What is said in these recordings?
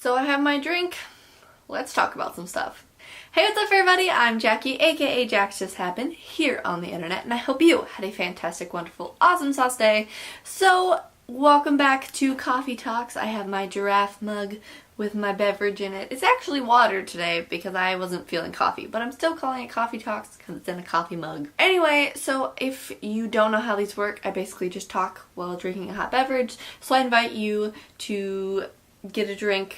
So I have my drink. Let's talk about some stuff. Hey, what's up everybody? I'm Jackie, aka Jax Just Happened, here on the internet, and I hope you had a fantastic, wonderful, awesome sauce day. So, welcome back to Coffee Talks. I have my giraffe mug with my beverage in it. It's actually water today because I wasn't feeling coffee, but I'm still calling it Coffee Talks because it's in a coffee mug. Anyway, so if you don't know how these work, I basically just talk while drinking a hot beverage. So I invite you to get a drink,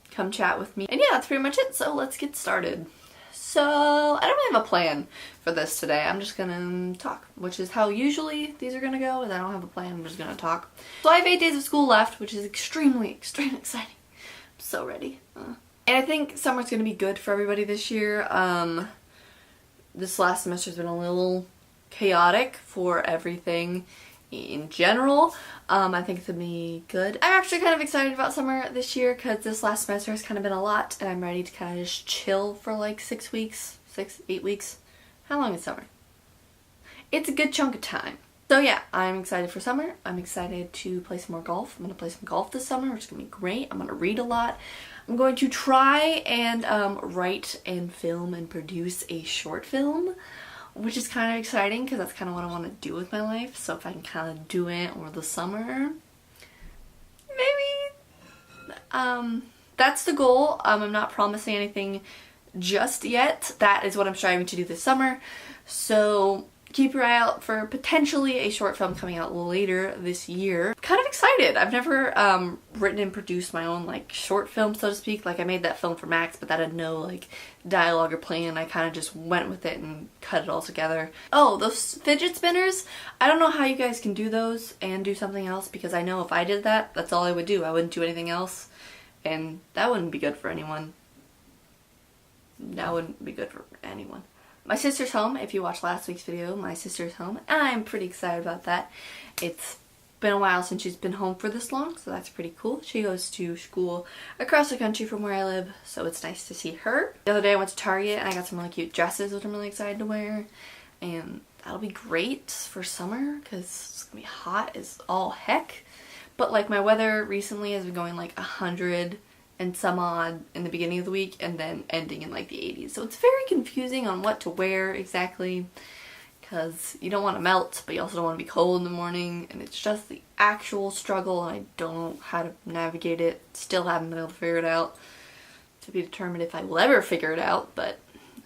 come chat with me. And yeah, that's pretty much it. So let's get started. So I don't really have a plan for this today. I'm just gonna talk, which is how usually these are gonna go. And I don't have a plan, I'm just gonna talk. So I have 8 days of school left, which is extremely exciting. I'm so ready. And I think summer's gonna be good for everybody this year. This last semester's been a little chaotic for everything in general. I think it's gonna be good. I'm actually kind of excited about summer this year because this last semester has kind of been a lot and I'm ready to kind of just chill for like 6 weeks, 8 weeks. How long is summer? It's a good chunk of time. So yeah, I'm excited for summer. I'm excited to play some more golf. I'm gonna play some golf this summer, which is gonna be great. I'm gonna read a lot. I'm going to try and write and film and produce a short film, which is kind of exciting because that's kind of what I want to do with my life. So if I can kind of do it over the summer, maybe. That's the goal. I'm not promising anything just yet. That is what I'm striving to do this summer. So keep your eye out for potentially a short film coming out later this year. Kind of excited. I've never written and produced my own like short film, so to speak. Like I made that film for Max, but that had no like dialogue or plan. I kind of just went with it and cut it all together. Oh, those fidget spinners. I don't know how you guys can do those and do something else, because I know if I did that, that's all I would do. I wouldn't do anything else, and that wouldn't be good for anyone. That wouldn't be good for anyone. My sister's home. If you watched last week's video, my sister's home. I'm pretty excited about that. It's been a while since she's been home for this long, so that's pretty cool. She goes to school across the country from where I live, so it's nice to see her. The other day I went to Target and I got some really cute dresses, which I'm really excited to wear. And that'll be great for summer because it's gonna be hot as all heck. But like my weather recently has been going like 100 and some odd in the beginning of the week and then ending in like the 80s. So it's very confusing on what to wear exactly, because you don't want to melt, but you also don't want to be cold in the morning, and it's just the actual struggle, and I don't know how to navigate it. Still haven't been able to figure it out. To be determined if I will ever figure it out, but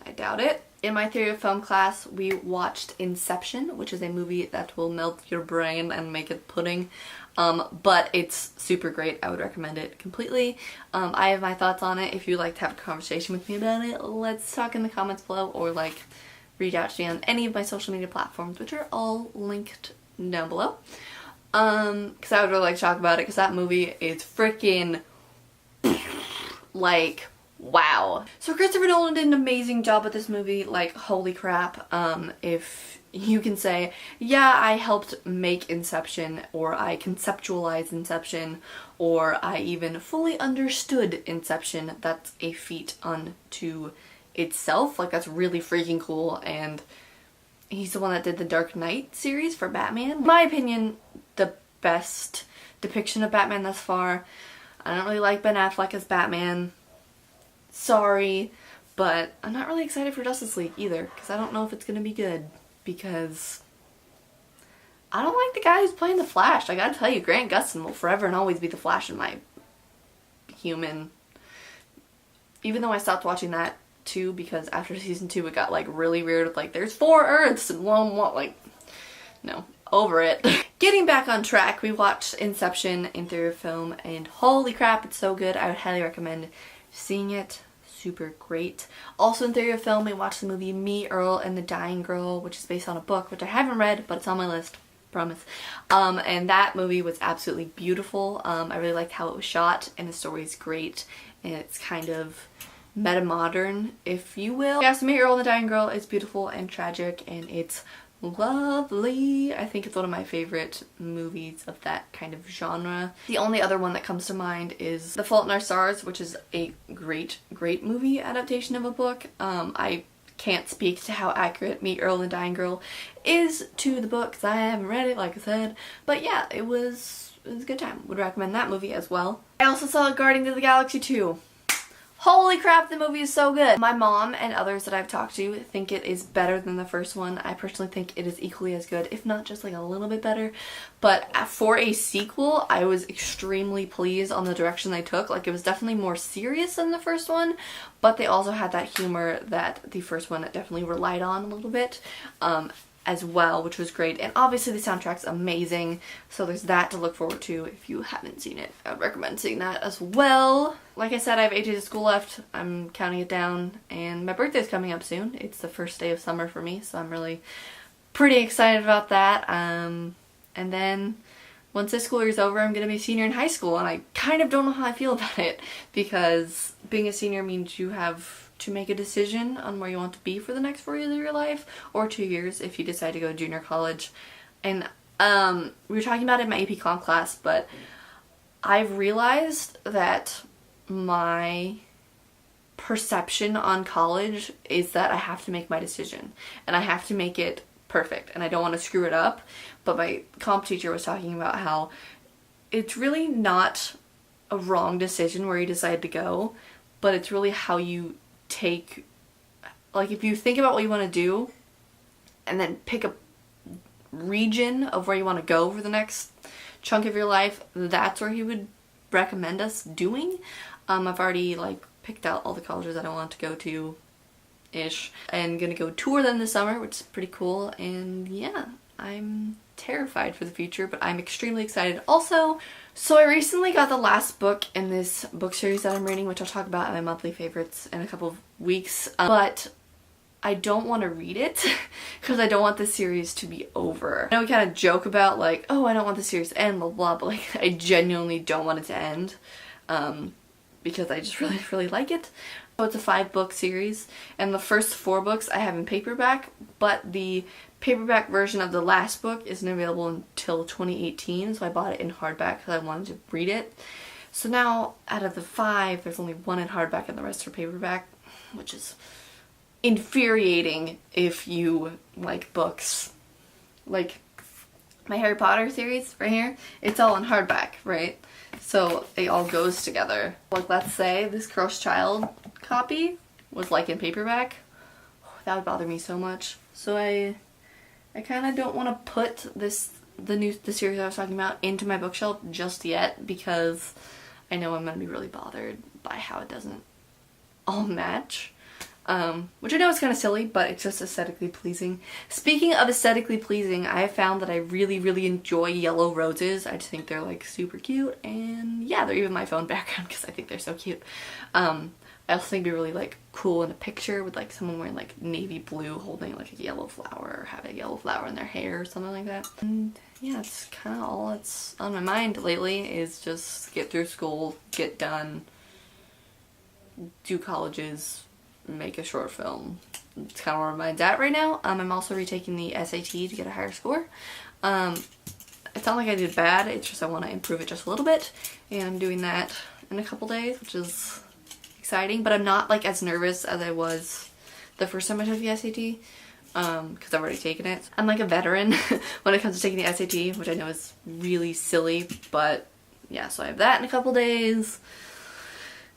I doubt it. In my theory of film class, we watched Inception, which is a movie that will melt your brain and make it pudding. But it's super great. I would recommend it completely. I have my thoughts on it. If you'd like to have a conversation with me about it, let's talk in the comments below, or like reach out to me on any of my social media platforms, which are all linked down below. Because I would really like to talk about it, because that movie is freaking like wow. So Christopher Nolan did an amazing job with this movie, like holy crap. If you can say, yeah, I helped make Inception, or I conceptualized Inception, or I even fully understood Inception, that's a feat unto itself. Like that's really freaking cool. And he's the one that did the Dark Knight series for Batman. In my opinion, the best depiction of Batman thus far. I don't really like Ben Affleck as Batman. Sorry, but I'm not really excited for Justice League either, because I don't know if it's gonna be good, because I don't like the guy who's playing the Flash. I gotta tell you, Grant Gustin will forever and always be the Flash in my human. Even though I stopped watching that too, because after season 2 it got like really weird with like there's 4 Earths and one, like, no, over it. Getting back on track, we watched Inception in theory of film, and holy crap, it's so good. I would highly recommend seeing it. Super great. Also in theory of film, we watched the movie Me, Earl, and the Dying Girl, which is based on a book, which I haven't read, but it's on my list. Promise. And that movie was absolutely beautiful. I really liked how it was shot, and the story is great, and it's kind of meta-modern, if you will. Yeah, so Me, Earl, and the Dying Girl is beautiful and tragic, and it's lovely. I think it's one of my favorite movies of that kind of genre. The only other one that comes to mind is The Fault in Our Stars, which is a great movie adaptation of a book. I can't speak to how accurate Me, Earl, and the Dying Girl is to the book because I haven't read it, like I said. But yeah, it was it was a good time. Would recommend that movie as well. I also saw Guardians of the Galaxy 2. Holy crap, the movie is so good! My mom and others that I've talked to think it is better than the first one. I personally think it is equally as good, if not just like a little bit better. But for a sequel, I was extremely pleased on the direction they took. Like, it was definitely more serious than the first one, but they also had that humor that the first one definitely relied on a little bit. As well, which was great. And obviously the soundtrack's amazing, so there's that to look forward to if you haven't seen it. I would recommend seeing that as well. Like I said, I have 8 days of school left. I'm counting it down, and my birthday's coming up soon. It's the first day of summer for me, so I'm really pretty excited about that. And then once this school year's over, I'm going to be a senior in high school, and I kind of don't know how I feel about it, because being a senior means you have to make a decision on where you want to be for the next 4 years of your life, or 2 years if you decide to go to junior college. And we were talking about it in my AP Comp class, but I've realized that my perception on college is that I have to make my decision, and I have to make it perfect, and I don't want to screw it up. But my comp teacher was talking about how it's really not a wrong decision where you decide to go, but it's really how you take, like, if you think about what you want to do and then pick a region of where you want to go for the next chunk of your life, that's where he would recommend us doing. I've already like picked out all the colleges that I want to go to ish, and gonna go tour them this summer, which is pretty cool. And yeah, I'm terrified for the future, but I'm extremely excited also. So I recently got the last book in this book series that I'm reading, which I'll talk about in my monthly favorites in a couple of weeks, but I don't want to read it because I don't want the series to be over. I know we kind of joke about like, oh, I don't want the series to end, blah blah, but like I genuinely don't want it to end because I just really like it. So it's a 5-book series, and the first 4 books I have in paperback, but the paperback version of the last book isn't available until 2018, so I bought it in hardback because I wanted to read it. So now, out of the 5, there's only 1 in hardback and the rest are paperback, which is infuriating if you like books. Like, my Harry Potter series right here, it's all in hardback, right? So it all goes together. Like, let's say this Cursed Child copy was like in paperback. Oh, that would bother me so much. So I kind of don't want to put the series I was talking about into my bookshelf just yet, because I know I'm going to be really bothered by how it doesn't all match. Which I know is kind of silly, but it's just aesthetically pleasing. Speaking of aesthetically pleasing, I have found that I really enjoy yellow roses. I just think they're like super cute, and yeah, they're even my phone background because I think they're so cute. I also think it'd be really like cool in a picture with like someone wearing like navy blue holding like a yellow flower, or having a yellow flower in their hair or something like that. And yeah, it's kind of all that's on my mind lately, is just get through school, get done, do colleges, make a short film. It's kind of where my mind's at right now. I'm also retaking the SAT to get a higher score. It's not like I did bad, it's just I want to improve it just a little bit, and I'm doing that in a couple days, which is exciting, but I'm not like as nervous as I was the first time I took the SAT, because I've already taken it. I'm like a veteran when it comes to taking the SAT, which I know is really silly, but yeah, so I have that in a couple days.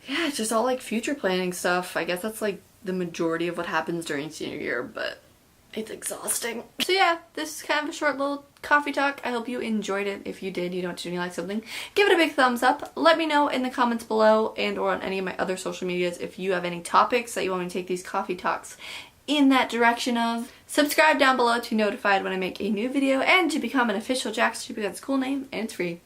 Yeah, it's just all like future planning stuff. I guess that's like the majority of what happens during senior year, but it's exhausting. So yeah, this is kind of a short little coffee talk. I hope you enjoyed it. If you did, you know what to do and you like something, give it a big thumbs up. Let me know in the comments below and or on any of my other social medias if you have any topics that you want me to take these coffee talks in that direction of. Subscribe down below to be notified when I make a new video, and to become an official Jackson because it's a cool name and it's free.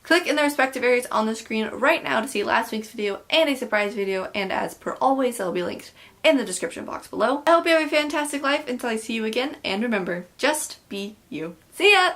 Click in the respective areas on the screen right now to see last week's video and a surprise video, and as per always, they'll be linked in the description box below. I hope you have a fantastic life until I see you again, and remember, just be you. See ya!